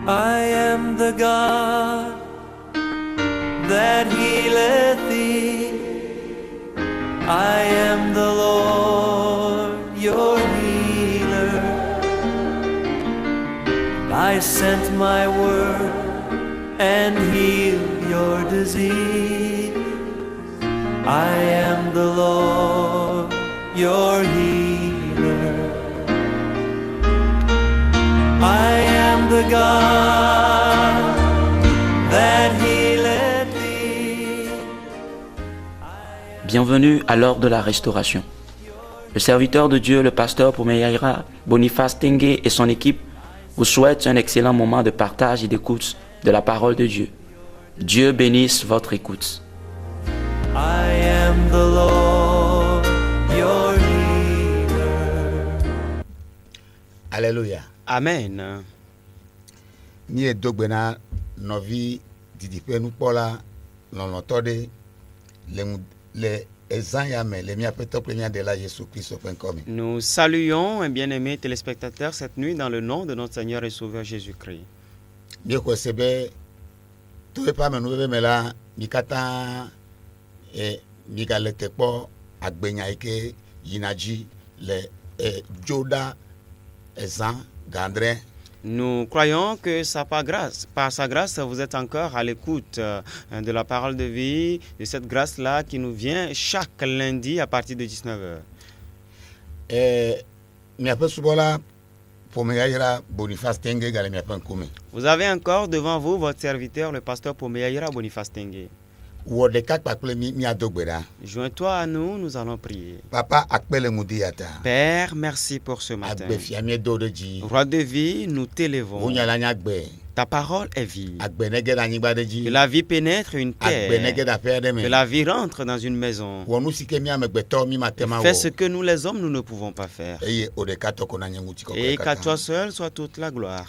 I am the God that healeth thee. I am the Lord, your healer. I sent my word and healed your disease. I am the Lord, your healer. I am the God that healeth thee. Bienvenue à l'heure de la restauration. Le serviteur de Dieu, le pasteur Pomeyaira Boniface Tengue et son équipe vous souhaitent un excellent moment de partage et d'écoute de la parole de Dieu. Dieu bénisse votre écoute. I am the Lord, your healer. Alléluia. Amen. Ni edogbena novi didipe nupola lolotode le ezanyame le mia peto premier de la Jésus-Christ.com. Nous saluons un bien-aimé téléspectateur cette nuit dans le nom de notre Seigneur et Sauveur Jésus-Christ. Bien ko sebe to e pa menu be mela mikata e migalete po agbenya ike yinaji le joda ezan gandre. Nous croyons que par sa grâce, vous êtes encore à l'écoute de la parole de vie, de cette grâce-là qui nous vient chaque lundi à partir de 19h. Vous avez encore devant vous votre serviteur, le pasteur Pomeyaira Boniface Tengue. Joins-toi à nous, nous allons prier. Papa, Père, merci pour ce matin. Roi de vie, nous t'élevons. Ta parole est vie. Que la vie pénètre une terre. Que la vie rentre dans une maison. Fais ce que nous les hommes, nous ne pouvons pas faire. Et qu'à toi seul soit toute la gloire.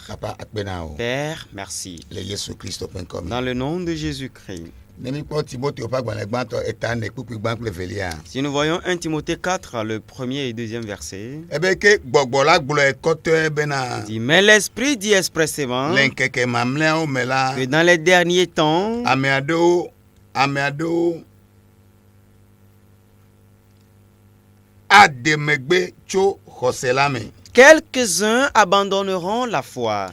Père, merci. Dans le nom de Jésus-Christ. Si nous voyons 1 Timothée 4, le premier et deuxième verset, dit, mais l'Esprit dit expressément que dans les derniers temps, quelques-uns abandonneront la foi.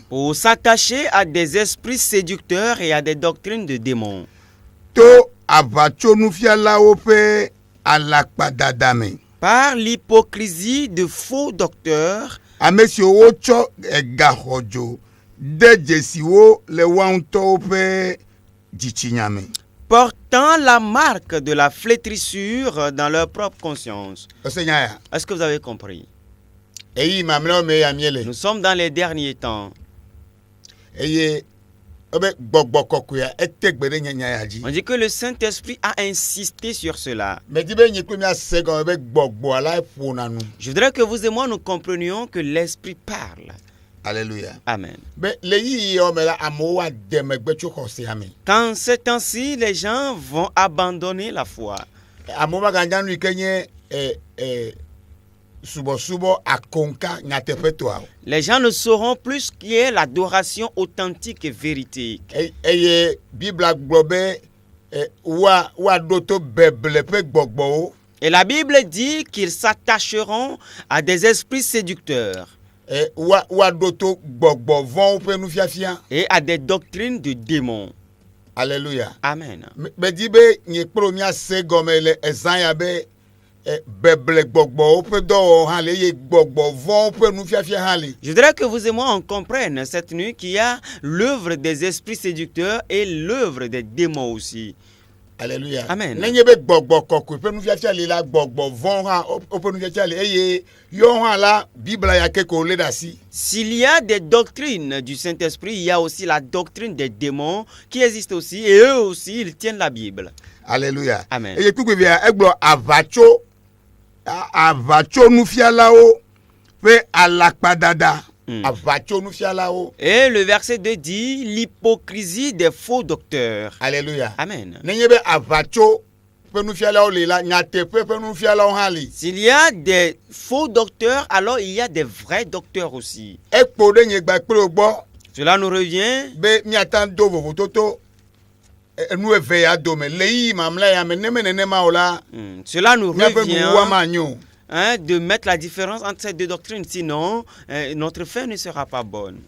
Pour s'attacher à des esprits séducteurs et à des doctrines de démons. Par l'hypocrisie de faux docteurs, portant la marque de la flétrissure dans leur propre conscience. Est-ce que vous avez compris? Nous sommes dans les derniers temps. On dit que le Saint-Esprit a insisté sur cela. Je voudrais que vous et moi nous comprenions que l'Esprit parle. Alléluia. Amen. Quand ces temps-ci, les gens vont abandonner la foi. Les gens ne sauront plus ce qui est l'adoration authentique et véridique. Et la Bible dit qu'ils s'attacheront à des esprits séducteurs. Et à des doctrines de démons. Alléluia. Amen. Je voudrais que vous et moi on comprenne cette nuit qu'il y a l'œuvre des esprits séducteurs et l'œuvre des démons aussi. Alléluia. Amen. S'il y a des doctrines du Saint-Esprit, il y a aussi la doctrine des démons qui existe aussi, et eux aussi, ils tiennent la Bible. Alléluia. Amen. Et le verset 2 dit l'hypocrisie des faux docteurs. Alléluia. Amen. S'il y a des faux docteurs, alors il y a des vrais docteurs aussi. Cela nous revient Cela nous revient de mettre la différence entre ces deux doctrines, sinon notre fin ne sera pas bonne.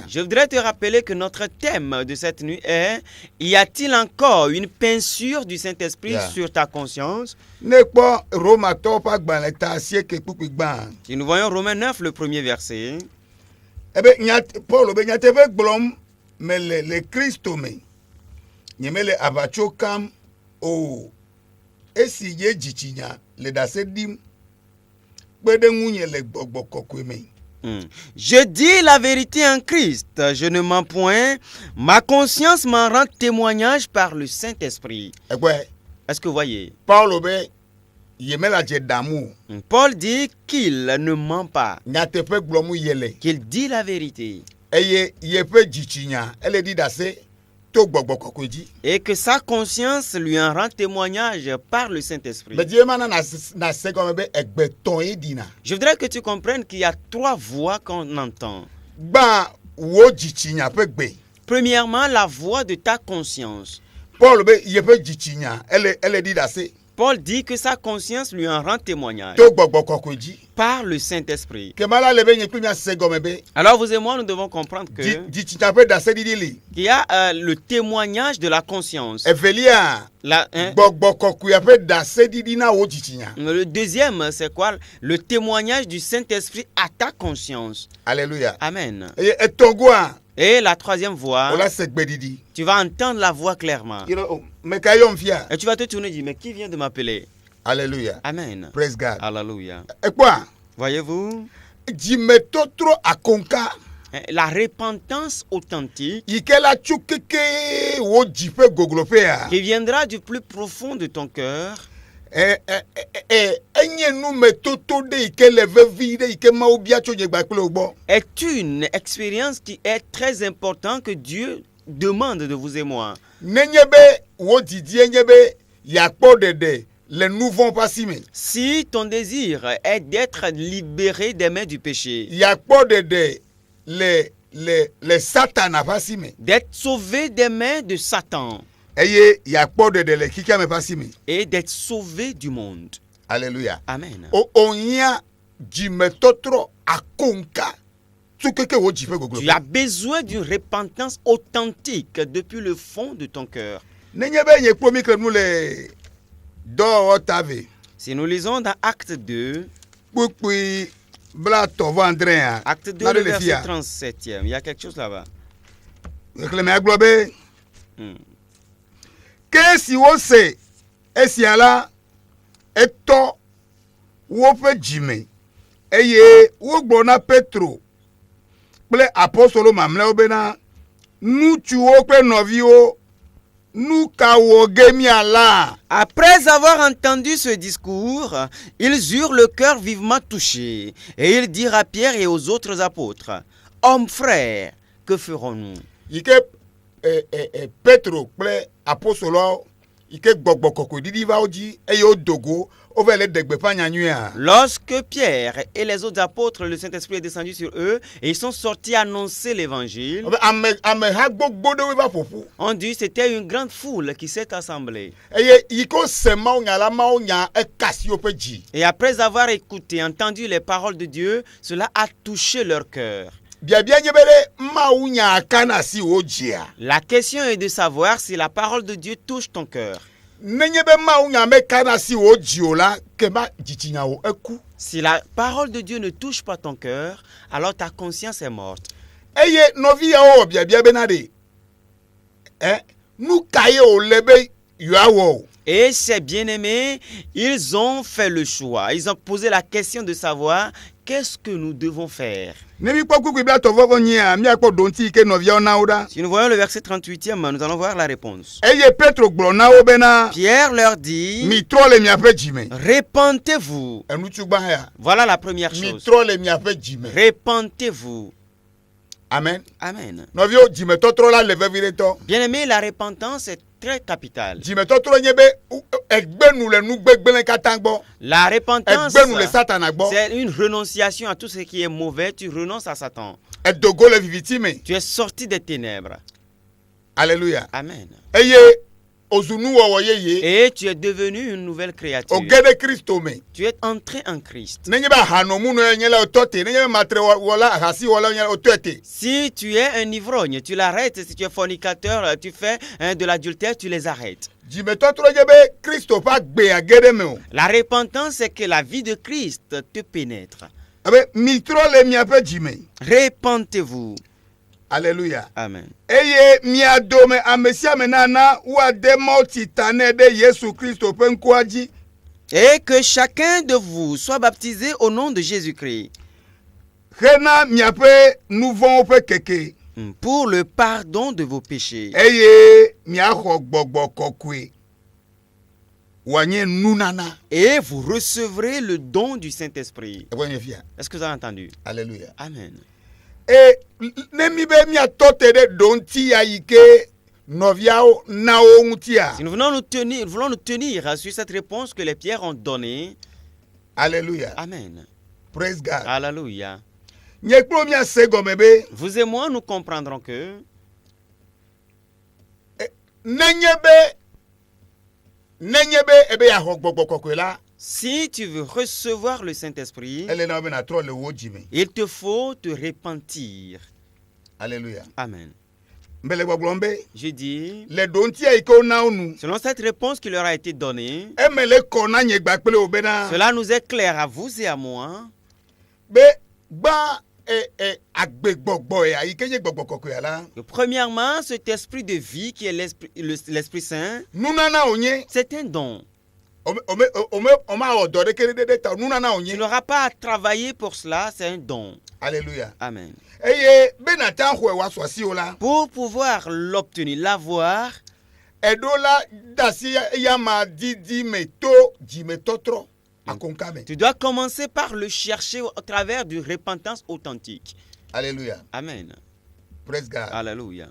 Je voudrais te rappeler que notre thème de cette nuit est: y a-t-il encore une peinture du Saint-Esprit sur ta conscience? Si nous voyons Romains 9, le premier verset. Je dis la vérité en Christ, je ne mens point, ma conscience m'en rend témoignage par le Saint-Esprit. Est-ce que vous voyez? Paul dit qu'il ne ment pas, qu'il dit la vérité. Et que sa conscience lui en rend témoignage par le Saint-Esprit. Je voudrais que tu comprennes qu'il y a trois voix qu'on entend. Premièrement, la voix de ta conscience. Paul dit que sa conscience lui en rend témoignage par le Saint-Esprit. Alors vous et moi, nous devons comprendre que qu'il y a le témoignage de la conscience. Le deuxième, c'est quoi? Le témoignage du Saint-Esprit à ta conscience. Alléluia. Amen. Et la troisième voix, tu vas entendre la voix clairement. Et tu vas te tourner et dire, mais qui vient de m'appeler? Alléluia. Amen. Praise God. Alléluia. Et quoi? Voyez-vous? La repentance authentique qui viendra du plus profond de ton cœur est une expérience qui est très importante que Dieu demande de vous et moi. Si ton désir est d'être libéré des mains du péché, d'être sauvé des mains de Satan, et d'être sauvé du monde. Alléluia. Amen. Tu as besoin d'une repentance authentique depuis le fond de ton cœur. Si nous lisons dans Acte 2, Acte 2, le verset 37e, il y a quelque chose là-bas. Si vous savez, si ala eto wo pe jime eye wo gbona Petro ple apostolo mamle obena nu tuo pe novio nu ka wo gemi ala. Après avoir entendu ce discours, ils eurent le cœur vivement touché et ils dirent à Pierre et aux autres apôtres: hommes frères, que ferons-nous? Petro ple apostolo ike gbogbokoko didi va oji eyo dogo over le degbe pa nyanyua. Lorsque Pierre et les autres apôtres, le Saint-Esprit est descendu sur eux et ils sont sortis annoncer l'évangile. On dit c'était une grande foule qui s'est assemblée. Et après avoir écouté, entendu les paroles de Dieu, cela a touché leur cœur. La question est de savoir si la parole de Dieu touche ton cœur. Si la parole de Dieu ne touche pas ton cœur, alors ta conscience est morte. Et ces bien-aimés, ils ont fait le choix. Ils ont posé la question de savoir qu'est-ce que nous devons faire? Si nous voyons le verset 38e, nous allons voir la réponse. Pierre leur dit, répentez-vous. Voilà la première chose. Répentez-vous. Amen. Amen. Bien-aimé, la repentance est très capitale. La repentance, c'est une renonciation à tout ce qui est mauvais. Tu renonces à Satan. Tu es sorti des ténèbres. Alléluia. Amen. Et tu es devenu une nouvelle créature. Tu es entré en Christ. Si tu es un ivrogne, tu l'arrêtes. Si tu es fornicateur, tu fais de l'adultère, tu les arrêtes. La repentance, c'est que la vie de Christ te pénètre. Répentez-vous. Alléluia. Amen. Et que chacun de vous soit baptisé au nom de Jésus-Christ pour le pardon de vos péchés. Et vous recevrez le don du Saint-Esprit. Est-ce que vous avez entendu? Alléluia. Amen. Et si nous voulons nous tenir sur cette réponse que les pierres ont donnée. Alléluia. Amen. Praise God. Alléluia. Vous et moi, nous comprendrons que si tu veux recevoir le Saint-Esprit, il te faut te repentir. Alléluia. Amen. Je dis, selon cette réponse qui leur a été donnée, cela nous est clair à vous et à moi. Premièrement, cet esprit de vie qui est l'Esprit Saint, c'est un don. Tu n'auras pas à travailler pour cela, c'est un don. Alléluia. Amen. Pour pouvoir l'obtenir, l'avoir, tu dois commencer par le chercher au travers d'une repentance authentique. Alléluia. Amen. Praise God. Alléluia.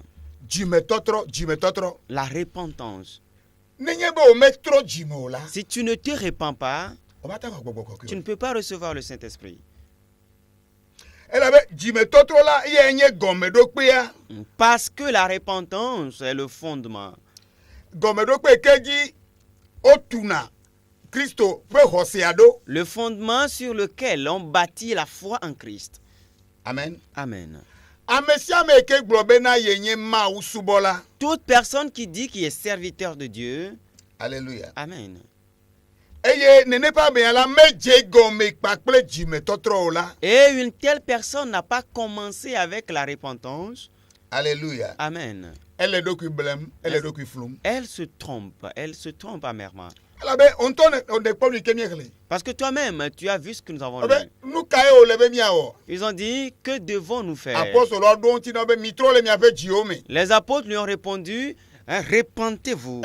La repentance. Si tu ne te repens pas, tu ne peux pas recevoir le Saint-Esprit. Parce que la repentance est le fondement. Le fondement sur lequel on bâtit la foi en Christ. Amen. Amen. Toute personne qui dit qu'il est serviteur de Dieu. Alléluia. Amen. Et une telle personne n'a pas commencé avec la repentance. Alléluia. Amen. Elle se trompe amèrement. Parce que toi-même, tu as vu ce que nous avons lu. Ils ont dit, que devons-nous faire? Les apôtres lui ont répondu, repentez-vous.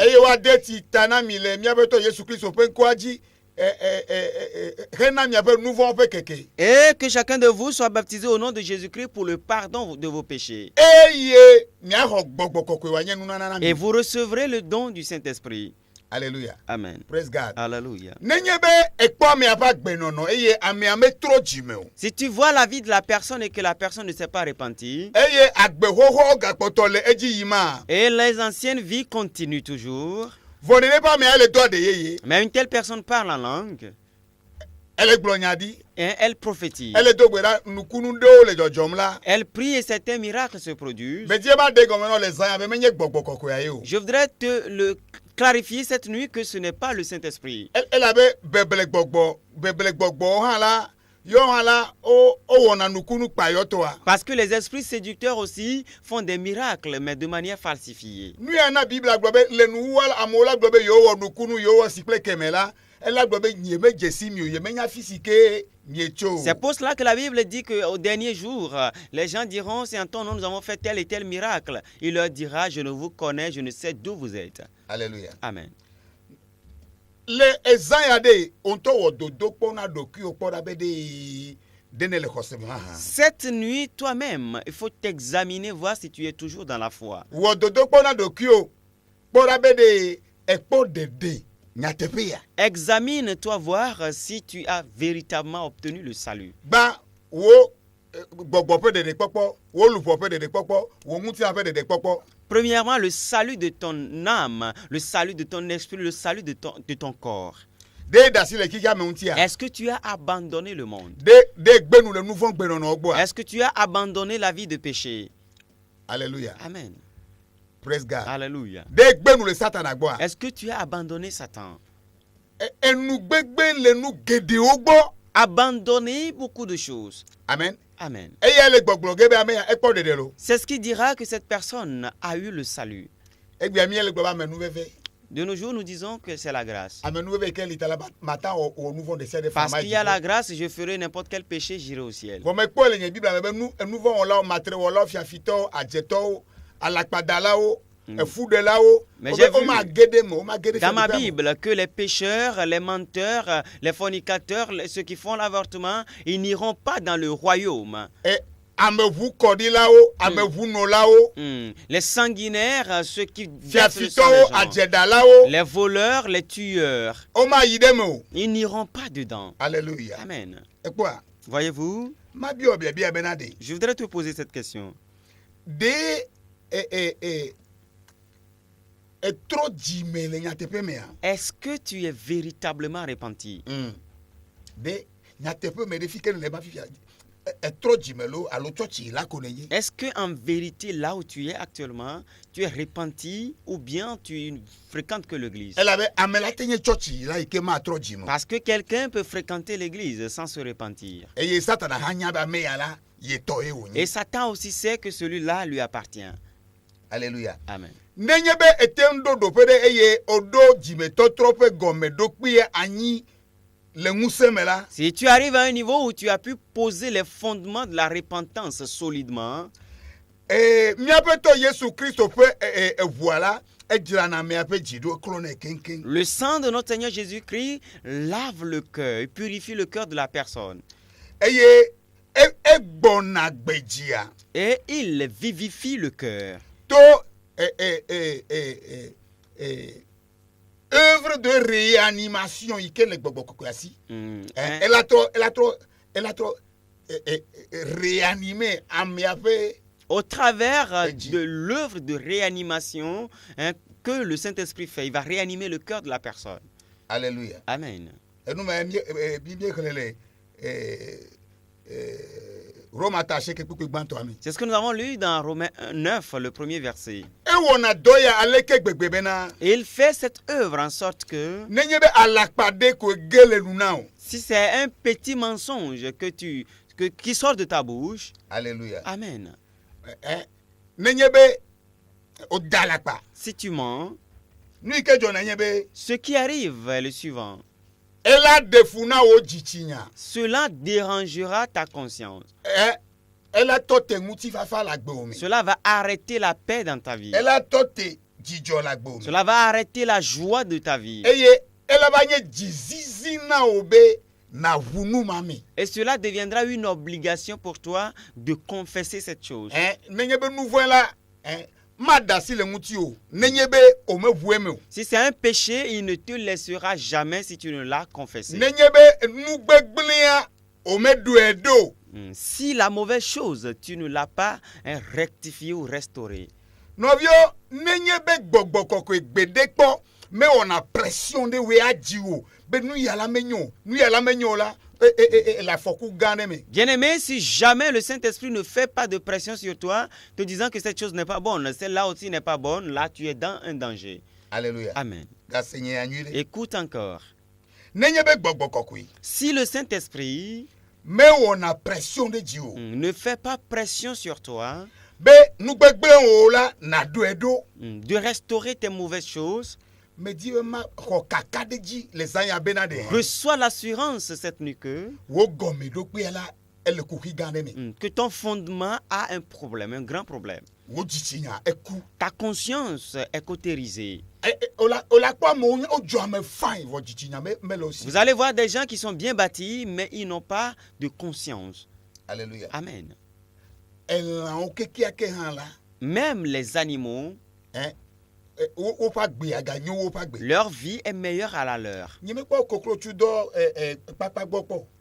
Et que chacun de vous soit baptisé au nom de Jésus-Christ pour le pardon de vos péchés. Et vous recevrez le don du Saint-Esprit. Alléluia. Amen. Praise God. Alléluia. Si tu vois la vie de la personne et que la personne ne s'est pas repentie, et les anciennes vies continuent toujours, mais une telle personne parle en langue, et elle prophétise, elle prie et certains miracles se produisent. Je voudrais te le clarifier cette nuit que ce n'est pas le Saint-Esprit. Parce que les esprits séducteurs aussi font des miracles, mais de manière falsifiée. C'est pour cela que la Bible dit qu'au dernier jour, les gens diront, c'est en ton nom nous avons fait tel et tel miracle. Il leur dira, je ne vous connais, je ne sais d'où vous êtes. Alléluia. Amen. Cette nuit, toi-même, il faut t'examiner, voir si tu es toujours dans la foi. Examine-toi, voir si tu as véritablement obtenu le salut. Premièrement, le salut de ton âme, le salut de ton esprit, le salut de ton corps. Est-ce que tu as abandonné le monde? Est-ce que tu as abandonné la vie de péché? Alléluia. Amen. Praise God. Alléluia. Est-ce que tu as abandonné Satan? Abandonner beaucoup de choses. Amen. Amen. C'est ce qui dira que cette personne a eu le salut. De nos jours, nous disons que c'est la grâce. Parce qu'il y a la grâce, je ferai n'importe quel péché, j'irai au ciel. Mais j'ai vu dans ma Bible que les pécheurs, les menteurs, les fornicateurs, ceux qui font l'avortement, ils n'iront pas dans le royaume. Les sanguinaires, ceux qui versent le sang des gens, les voleurs, les tueurs, ils n'iront pas dedans. Alléluia. Amen. Voyez-vous, je voudrais te poser cette question. Est-ce que tu es véritablement repenti? Est-ce que en vérité, là où tu es actuellement, tu es repenti ou bien tu ne fréquentes que l'église? Parce que quelqu'un peut fréquenter l'église sans se repentir. Et Satan aussi sait que celui-là lui appartient. Alléluia. Amen. Si tu arrives à un niveau où tu as pu poser les fondements de la repentance solidement, le sang de notre Seigneur Jésus-Christ lave le cœur et purifie le cœur de la personne. Et il vivifie le cœur. Œuvre de réanimation, elle a trop réanimé. Au travers de l'œuvre de réanimation que le Saint-Esprit fait, il va réanimer le cœur de la personne. Alléluia. Amen. C'est ce que nous avons lu dans Romains 9, le premier verset. Et il fait cette œuvre en sorte que si c'est un petit mensonge qui sort de ta bouche, Alléluia. Amen. Si tu mens, ce qui arrive est le suivant. Cela dérangera ta conscience. Cela va arrêter la paix dans ta vie. Cela va arrêter la joie de ta vie. Et cela deviendra une obligation pour toi de confesser cette chose. Si c'est un péché, il ne te laissera jamais si tu ne l'as confessé. Si la mauvaise chose, tu ne l'as pas rectifiée ou restaurée. Mais on a pression de Bien-aimé, si jamais le Saint-Esprit ne fait pas de pression sur toi, te disant que cette chose n'est pas bonne, celle-là aussi n'est pas bonne, là tu es dans un danger. Alléluia. Amen. Écoute encore. Si le Saint-Esprit mais on a pression de Dieu. Ne fais pas pression sur toi de restaurer tes mauvaises choses. Mais Dieu m'a reçois l'assurance cette nuit que ton fondement a un problème, un grand problème. Ta conscience est cautérisée. Vous allez voir des gens qui sont bien bâtis, mais ils n'ont pas de conscience. Alléluia. Amen. Même les animaux, leur vie est meilleure à la leur.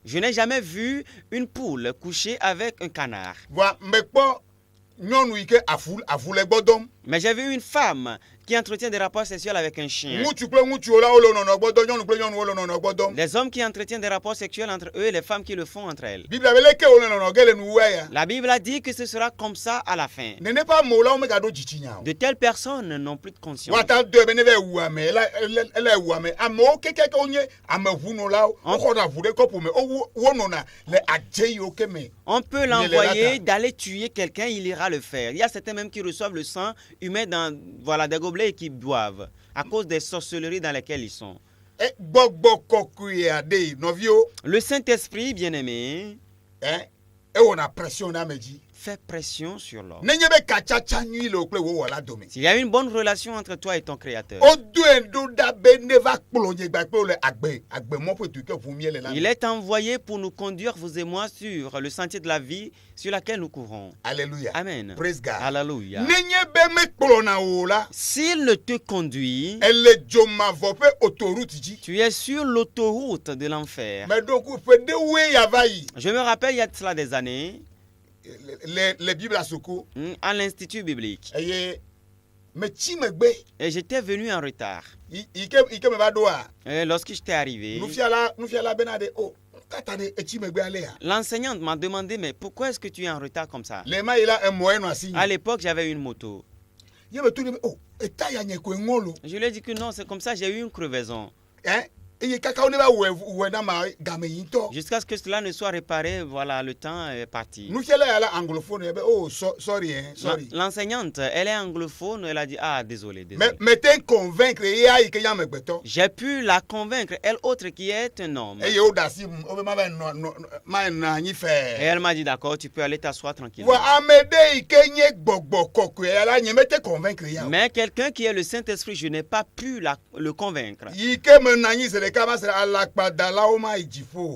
Je n'ai jamais vu une poule coucher avec un canard. Mais j'ai vu une femme qui entretient des rapports sexuels avec un chien. Les hommes qui entretiennent des rapports sexuels entre eux et les femmes qui le font entre elles. La Bible a dit que ce sera comme ça à la fin. De telles personnes n'ont plus de conscience. On peut l'envoyer d'aller tuer quelqu'un, il ira le faire. Il y a certains même qui reçoivent le sang humain dans des gobelets et qui boivent à cause des sorcelleries dans lesquelles ils sont. Le Saint-Esprit, bien-aimé, fait pression sur l'homme. S'il y a une bonne relation entre toi et ton Créateur, il est envoyé pour nous conduire, vous et moi, sur le sentier de la vie sur laquelle nous courons. Alléluia. Amen. Praise God. Alléluia. S'il ne te conduit, tu es sur l'autoroute de l'enfer. Je me rappelle, il y a de cela des années, les Bibles à Soko, à l'Institut biblique. Et j'étais venu en retard. Et lorsque j'étais arrivé, l'enseignante m'a demandé, mais pourquoi est-ce que tu es en retard comme ça? À l'époque, j'avais une moto. Je lui ai dit que non, c'est comme ça, j'ai eu une crevaison. Jusqu'à ce que cela ne soit réparé, voilà, le temps est parti. L'enseignante, elle est anglophone, elle a dit, ah, désolé. J'ai pu la convaincre, elle autre qui est un homme. Et elle m'a dit, d'accord, tu peux aller t'asseoir tranquillement. Mais quelqu'un qui est le Saint-Esprit, je n'ai pas pu le convaincre.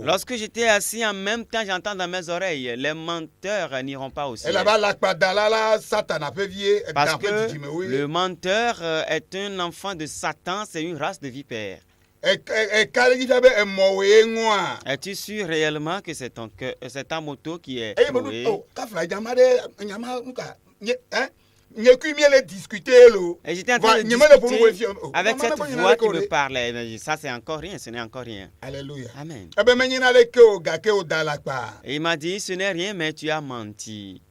Lorsque j'étais assis, en même temps, j'entends dans mes oreilles, les menteurs n'iront pas au ciel. Parce que le menteur est un enfant de Satan, c'est une race de vipères. Es-tu sûr réellement que c'est ta moto qui est trouée? Et j'étais en train de discuter avec cette voix qui me parlait. Mais ça, c'est encore rien, ce n'est encore rien. Alléluia. Amen. Et il m'a dit, ce n'est rien, mais tu as menti.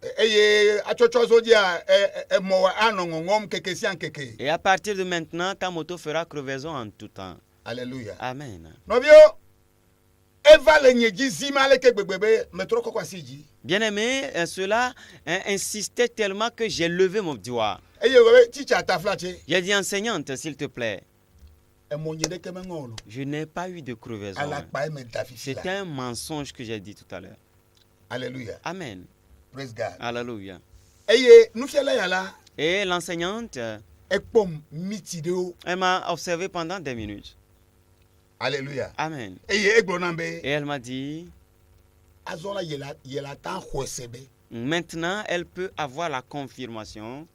Et à partir de maintenant, ta moto fera crevaison en tout temps. Alléluia. Amen. Bien-aimé, cela insistait tellement que j'ai levé mon doigt. J'ai dit, enseignante, s'il te plaît, je n'ai pas eu de crevaison. C'était un mensonge que j'ai dit tout à l'heure. Alléluia. Amen. Praise God. Alléluia. Et l'enseignante, elle m'a observé pendant des minutes. Alléluia. Amen. Et elle m'a dit, maintenant, elle peut avoir la confirmation.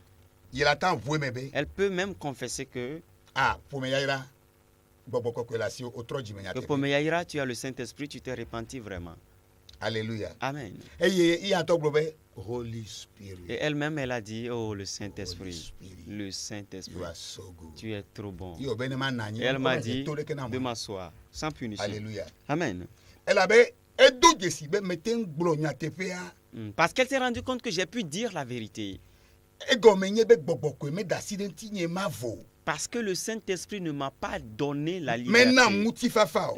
Elle peut même confesser que pour Meyaïra, tu as le Saint-Esprit, tu t'es repenti vraiment. Alléluia. Amen. Holy Spirit. Et elle-même, elle a dit, oh, le Saint-Esprit, le Saint-Esprit, tu es trop bon. Et elle m'a dit de m'asseoir, sans punition. Alléluia. Amen. Parce qu'elle s'est rendue compte que j'ai pu dire la vérité. Parce que le Saint-Esprit ne m'a pas donné la liberté.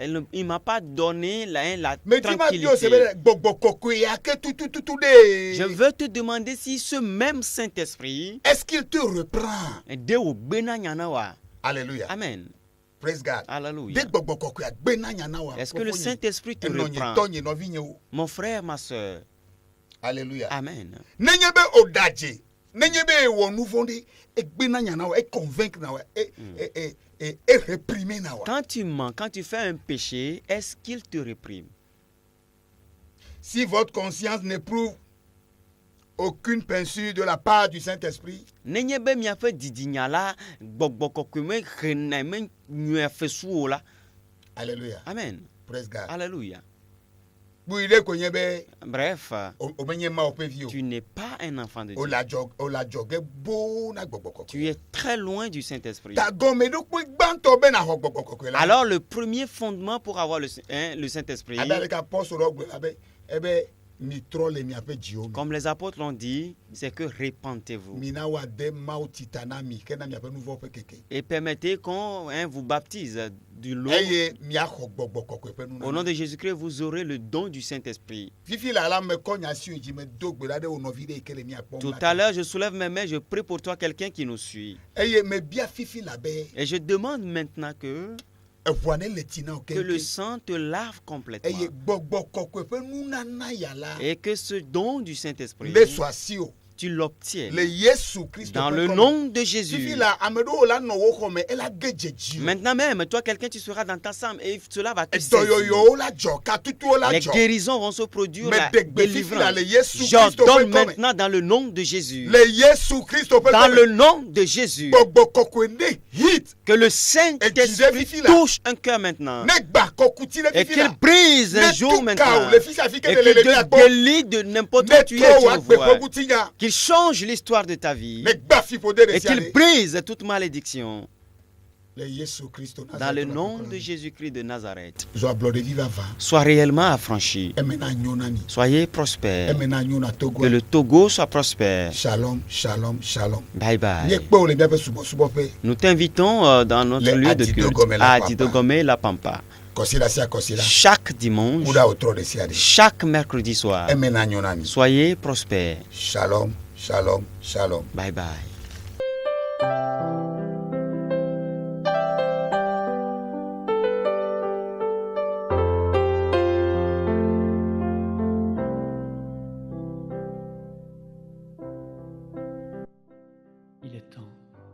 Il ne m'a pas donné la tranquillité. Je veux te demander si ce même Saint-Esprit, est-ce qu'il te reprend? Alléluia. Amen. Praise God. Alléluia. Est-ce que le Saint-Esprit te reprend? Mon frère, ma soeur. Alléluia. Amen. Quand tu mens, quand tu fais un péché, est-ce qu'il te réprime? Si votre conscience n'éprouve aucune pensée de la part du Saint-Esprit, alléluia. Amen. Praise God. Alléluia. Bref, tu n'es pas un enfant de Dieu. Tu es très loin du Saint-Esprit. Alors le premier fondement pour avoir le Saint-Esprit, comme les apôtres l'ont dit, c'est que répentez-vous. Et permettez qu'on vous baptise du lot. Au nom de Jésus-Christ, vous aurez le don du Saint-Esprit. Tout à l'heure, je soulève mes mains, je prie pour toi, quelqu'un qui nous suit. Et je demande maintenant que le sang te lave complètement. Et que ce don du Saint-Esprit, tu l'obtiens dans le nom de Jésus. Maintenant même, toi, quelqu'un, tu seras dans ta chambre et cela va te saisir. Les guérisons vont se produire, la délivrance. J'ordonne maintenant dans le nom de Jésus. Dans le nom de Jésus. Que le Saint-Esprit touche un cœur maintenant. Et qu'il brise un jour maintenant. Et qu'il te délie de n'importe où tu es, qu'il change l'histoire de ta vie. Et qu'il brise toute malédiction. Dans le nom de Jésus-Christ de Nazareth. Sois réellement affranchi. Soyez prospères. Que le Togo soit prospère. Shalom, shalom, shalom. Bye bye. Nous t'invitons dans notre lieu de culte à Didogomé La Pampa. Chaque dimanche, chaque mercredi soir. Soyez prospères. Shalom, shalom, shalom. Bye bye.